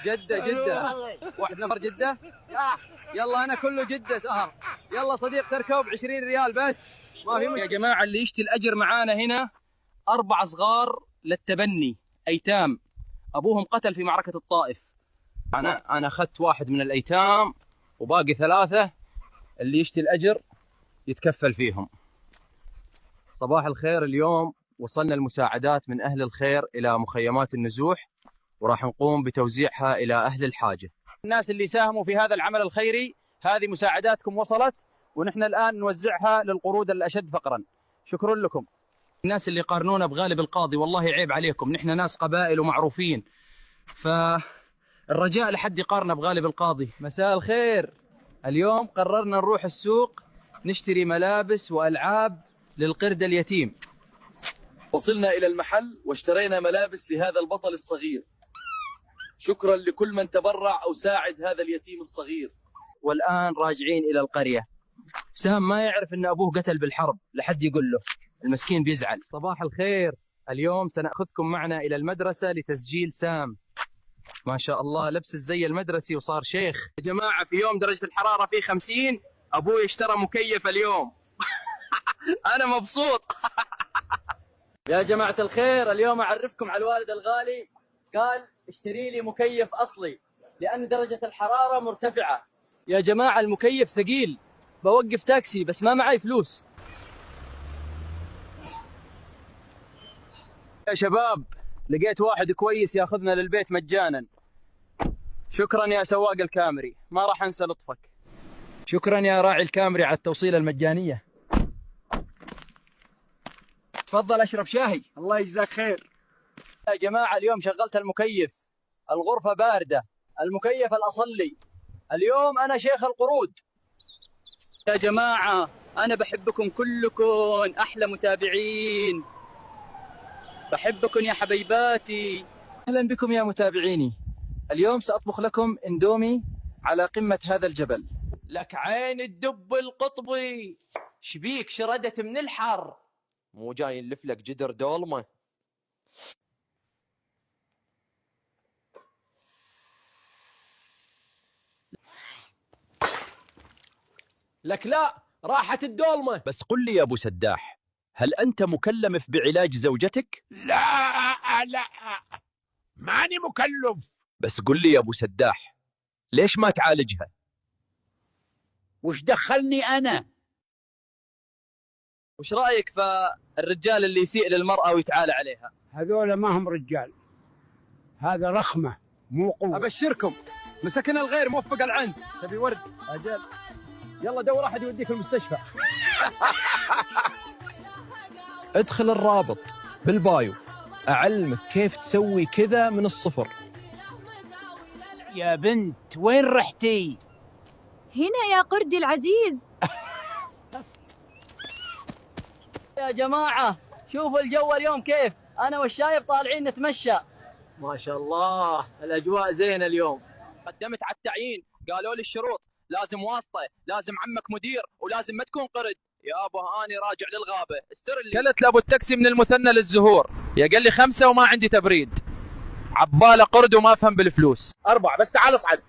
جدة جدة. واحد نفر جدة. يلا أنا كله جدة سهر. يلا صديق تركب 20 ريال بس، ما في مشكلة. يا جماعة اللي يشتي الأجر معانا هنا 4 صغار للتبني، أيتام أبوهم قتل في معركة الطائف. أنا أخذت واحد من الأيتام وباقي 3، اللي يشتي الأجر يتكفل فيهم. صباح الخير. اليوم وصلنا المساعدات من أهل الخير إلى مخيمات النزوح، وراح نقوم بتوزيعها إلى أهل الحاجة. الناس اللي ساهموا في هذا العمل الخيري، هذه مساعداتكم وصلت، ونحن الآن نوزعها للقرود الأشد فقرا. شكرا لكم. الناس اللي قارنونا بغالب القاضي والله عيب عليكم، نحن ناس قبائل ومعروفين، فالرجاء لحد يقارنا بغالب القاضي. مساء الخير. اليوم قررنا نروح السوق نشتري ملابس وألعاب للقرد اليتيم. وصلنا إلى المحل واشترينا ملابس لهذا البطل الصغير. شكرا لكل من تبرع أو ساعد هذا اليتيم الصغير. والآن راجعين إلى القرية. سام ما يعرف أن أبوه قتل بالحرب، لحد يقول له، المسكين بيزعل. صباح الخير. اليوم سنأخذكم معنا إلى المدرسة لتسجيل سام. ما شاء الله لبس الزي المدرسي وصار شيخ. يا جماعة في يوم درجة الحرارة فيه 50، أبوي اشترى مكيف اليوم. أنا مبسوط. يا جماعة الخير، اليوم أعرفكم على الوالد الغالي. قال اشتري لي مكيف أصلي لأن درجة الحرارة مرتفعة. يا جماعة المكيف ثقيل، بوقف تاكسي بس ما معي فلوس. يا شباب لقيت واحد كويس ياخذنا للبيت مجانا. شكرا يا سواق الكامري، ما راح أنسى لطفك. شكرا يا راعي الكامري على التوصيلة المجانية. تفضل اشرب شاهي. الله يجزاك خير. يا جماعة اليوم شغلت المكيف، الغرفة باردة، المكيف الأصلي. اليوم أنا شيخ القرود. يا جماعة أنا بحبكم كلكم، أحلى متابعين، بحبكم يا حبيباتي. أهلا بكم يا متابعيني. اليوم سأطبخ لكم اندومي على قمة هذا الجبل. لك عين الدب القطبي، شبيك شردت من الحر، مو جاي نلف لك جدر دولمة. لك لا، راحت الدولمة. بس قل لي يا أبو سداح، هل أنت مكلف بعلاج زوجتك؟ لا ماني مكلف. بس قل لي يا أبو سداح، ليش ما تعالجها؟ وش دخلني أنا؟ وش رأيك في الرجال اللي يسيء للمرأة ويتعالى عليها؟ هذول ما هم رجال، هذا رخمة مو قوة. أبشركم مسكنا الغير موفق العنز. تبي ورد؟ أجل. يلا دور أحد يوديك المستشفى. ادخل الرابط بالبايو، أعلمك كيف تسوي كذا من الصفر. يا بنت وين رحتي؟ هنا يا قردي العزيز. يا جماعة شوفوا الجو اليوم كيف، أنا والشايب طالعين نتمشى. ما شاء الله الأجواء زينة اليوم. قدمت على التعيين، قالوا لي الشروط لازم واسطة، لازم عمك مدير، ولازم ما تكون قرد. يا أبو هاني راجع للغابة، استرلي. قلت لأبو التاكسي من المثنى للزهور، يا قال لي 5 وما عندي تبريد. عبالة قرد وما أفهم بالفلوس. 4 بس تعال اصعد.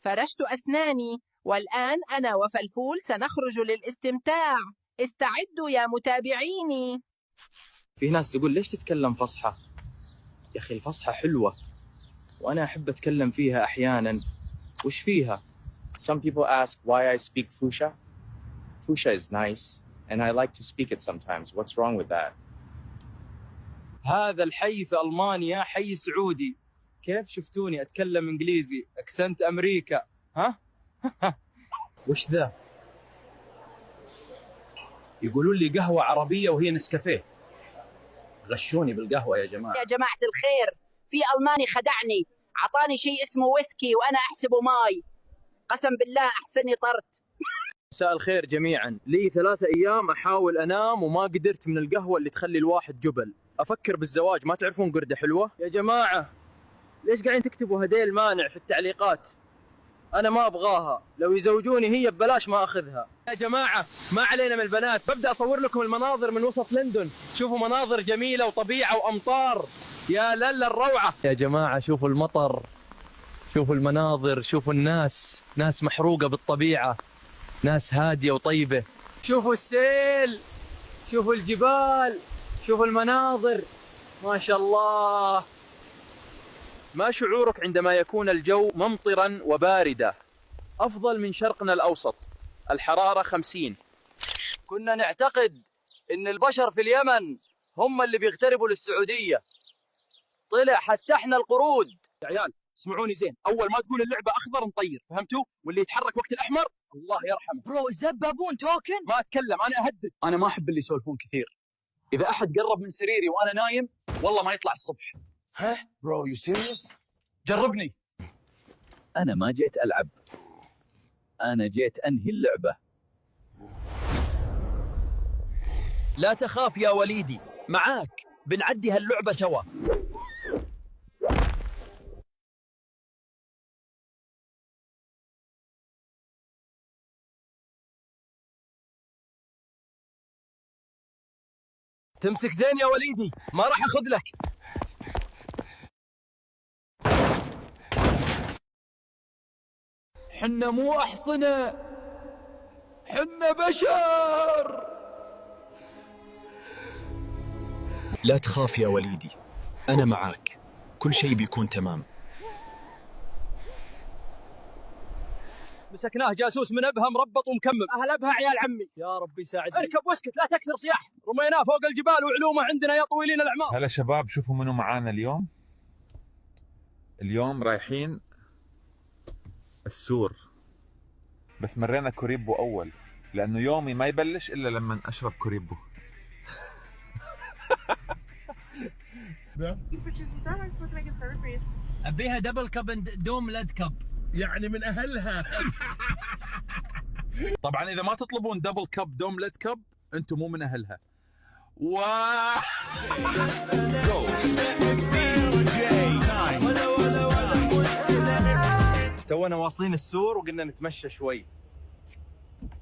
فرشت أسناني والآن أنا وفلفول سنخرج للاستمتاع. استعدوا يا متابعيني. في ناس تقول ليش تتكلم فصحى؟ يا أخي الفصحى حلوة وأنا أحب أتكلم فيها أحيانا. وش فيها؟ Some people ask why I speak Fusha. Fusha is nice and I like to speak it sometimes. What's wrong with that? هذا الحي في ألمانيا حي سعودي. كيف شفتوني أتكلم إنجليزي أكسنت أمريكا؟ ها؟ وش ذا؟ يقولون لي قهوة عربية وهي نسكافيه. غشوني بالقهوة يا جماعة. يا جماعة الخير، في ألماني خدعني، عطاني شيء اسمه ويسكي وأنا أحسبه ماي. قسم بالله أحسني طرت. مساء الخير جميعا. لي 3 أيام أحاول أنام وما قدرت من القهوة اللي تخلي الواحد جبل. أفكر بالزواج، ما تعرفون قردة حلوة؟ يا جماعة ليش قاعدين تكتبوا هديل مانع في التعليقات؟ أنا ما أبغاها، لو يزوجوني هي ببلاش ما أخذها. يا جماعة ما علينا من البنات، ببدأ أصور لكم المناظر من وسط لندن. شوفوا مناظر جميلة وطبيعة وأمطار، يا للا الروعة. يا جماعة شوفوا المطر، شوفوا المناظر، شوفوا الناس، ناس محروقة بالطبيعة، ناس هادية وطيبة. شوفوا السيل، شوفوا الجبال، شوفوا المناظر، ما شاء الله. ما شعورك عندما يكون الجو ممطرا وباردا؟ أفضل من شرقنا الأوسط، الحرارة 50. كنا نعتقد إن البشر في اليمن هم اللي بيغتربوا للسعودية، طلع حتى احنا القرود. يا عيال اسمعوني زين، أول ما تقول اللعبة أخضر نطير، فهمتوا؟ واللي يتحرك وقت الأحمر الله يرحمه. برو is that baboon talking؟ ما أتكلم، أنا أهدد. أنا ما أحب اللي يسولفون كثير. إذا أحد قرب من سريري وأنا نايم والله ما يطلع الصبح. ها برو يو سيريس؟ جربني. أنا ما جيت ألعب، أنا جيت أنهي اللعبة. لا تخاف يا وليدي، معاك بنعدي هاللعبة سوا. تمسك زين يا وليدي، ما راح أخذ لك. حنا مو أحصنة، حنا بشر. لا تخاف يا وليدي، أنا معاك، كل شيء بيكون تمام. مسكناه جاسوس من أبها مربط ومكمم. أهل أبها عيال عمي. يا ربي ساعدني. اركب واسكت لا تكثر صياح. رميناه فوق الجبال وعلومه عندنا يا طويلين الأعمار. هلا شباب، شوفوا منو معانا اليوم. اليوم رايحين السور، بس مرينا كوريبو أول لأنه يومي ما يبلش إلا لما أشرب كوريبو. أبيها دبل كب دوم لد كب. يعني من أهلها. طبعا إذا ما تطلبون دبل كب دوم لد كب أنتم مو من أهلها. تونا واصلين السور وقلنا نتمشى شوي.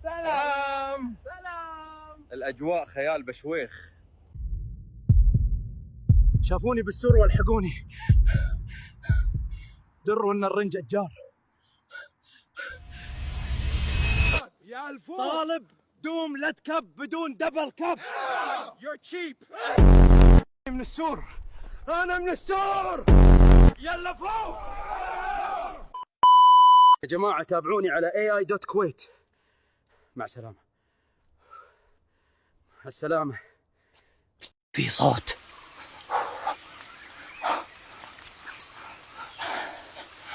سلام سلام. الأجواء خيال بشويخ. شافوني بالسور والحقوني، دروا ان الرنج اجار. يا الفوق طالب دوم لد كب بدون دبل كب. يور تشيب. من السور، انا من السور. يلا فوق. يا جماعة تابعوني على ai.kuwait. مع السلامة. السلامة. في صوت.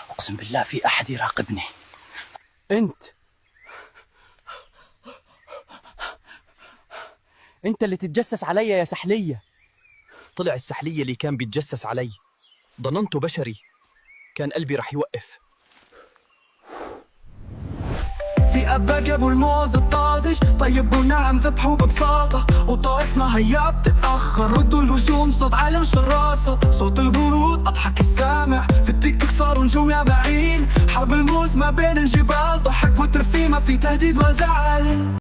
أقسم بالله في أحد يراقبني. أنت اللي تتجسس علي يا سحلية. طلع السحلية اللي كان بيتجسس علي، ظننته بشري، كان قلبي رح يوقف. في أبا جابوا الموز الطازج، طيب ونعم ذبحوا ببساطة، وطائفنا هيا بتتأخر، ردوا الهجوم صوت علم شراسة، صوت البرود أضحك السامع، في التيك توك صاروا نجوم يا بعين، حرب الموز ما بين الجبال، ضحك وترفيه ما في تهديد وزعل.